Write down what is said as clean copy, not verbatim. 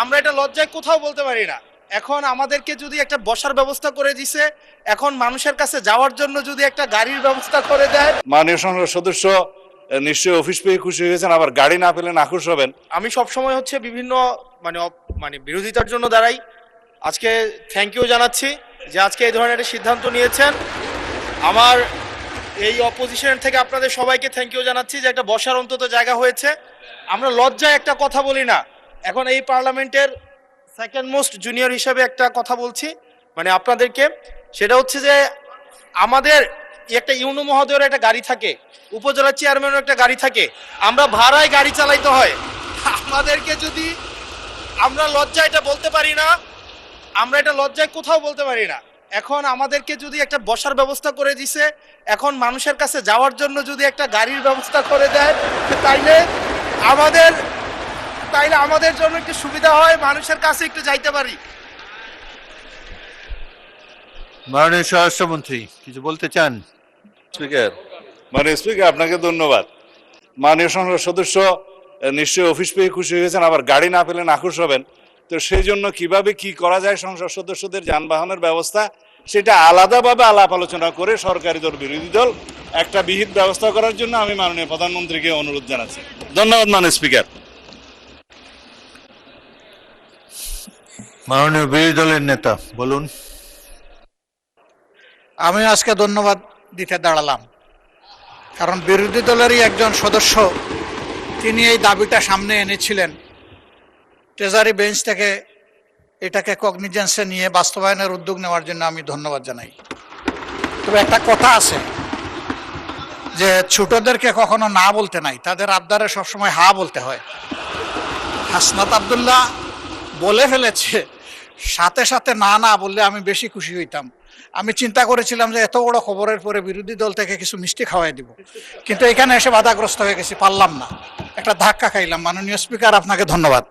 আমরা এটা লজ্জায় কোথাও বলতে পারি না। এখন আমাদেরকে যদি একটা বসার ব্যবস্থা করে দিছে, এখন মানুষের কাছে যাওয়ার জন্য যদি একটা গাড়ির ব্যবস্থা করে দেয়। মাননীয় সংসদ সদস্য নিশ্চয়ই অফিস পেয়ে খুশি হয়েছেন, আবার গাড়ি না পেলে নাখুশ হবেন। আমি সব সময় হচ্ছে বিভিন্ন মানে বিরোধিতার জন্য দাঁড়াই। আজকে থ্যাংক ইউ জানাচ্ছি যে আজকে এই ধরনের একটা সিদ্ধান্ত নিয়েছেন। আমার এই অপোজিশন থেকে আপনাদের সবাইকে থ্যাংক ইউ জানাচ্ছি যে একটা বসার অন্তত জায়গা হয়েছে। আমরা লজ্জায় একটা কথা বলি না। এখন এই পার্লামেন্টের সেকেন্ড মোস্ট জুনিয়র হিসেবে একটা কথা বলছি মানে আপনাদেরকে, সেটা হচ্ছে যে আমাদের একটা ইউনো মহোদয়ের একটা গাড়ি থাকে, উপজেলা চেয়ারম্যানের একটা গাড়ি থাকে, আমরা ভাড়ায় গাড়ি চালাইতে হয়। আমাদেরকে যদি আমরা লজ্জায় এটা বলতে পারি না, আমরা এটা লজ্জায় কোথাও বলতে পারি না। এখন আমাদেরকে যদি একটা বসার ব্যবস্থা করে দিছে, এখন মানুষের কাছে যাওয়ার জন্য যদি একটা গাড়ির ব্যবস্থা করে দেয়, তাইলে আমাদের জন্য একটু সুবিধা হয়, মানুষের কাছে একটু যাইতে পারি। মাননীয় স্বরাষ্ট্রমন্ত্রী কিছু বলতে চান? স্পিকার, মাননীয় স্পিকার আপনাকে ধন্যবাদ। মাননীয় সংসদ সদস্য নিশ্চয়ই অফিস পেয়ে খুশি হয়েছেন, আবার গাড়ি না পেলে নাখুশ হবেন। তো সেই জন্য কিভাবে কি করা যায় সংসদ সদস্যদের যানবাহনের ব্যবস্থা, সেটা আলাদাভাবে আলাপ আলোচনা করে সরকারি দল বিরোধী দল একটা বিহিত ব্যবস্থা করার জন্য আমি মাননীয় প্রধানমন্ত্রীকে অনুরোধ জানাচ্ছি। ধন্যবাদ মাননীয় স্পিকার। মাননীয় বিরোধী দলের নেতা বলুন। আমি আজকে ধন্যবাদ দিতে দাঁড়ালাম, কারণ বিরোধী দলেরই একজন সদস্য তিনি এই দাবিটা সামনে এনেছিলেন। ট্রেজারি বেঞ্চ থেকে এটাকে কগনিজেন্সে নিয়ে বাস্তবায়নের উদ্যোগ নেওয়ার জন্য আমি ধন্যবাদ জানাই। তবে একটা কথা আছে যে ছোটদেরকে কখনো না বলতে নাই, তাদের আবদারে সবসময় হা বলতে হয়। হাসনাত আব্দুল্লাহ বলে ফেলেছে, সাথে সাথে না না বললে আমি বেশি খুশি হইতাম। আমি চিন্তা করেছিলাম যে এত বড় খবরের পরে বিরোধী দল থেকে কিছু মিষ্টি খাওয়াই দিব, কিন্তু এখানে এসে বাধাগ্রস্ত হয়ে গেছি, পারলাম না, একটা ধাক্কা খাইলাম। মাননীয় স্পিকার, আপনাকে ধন্যবাদ।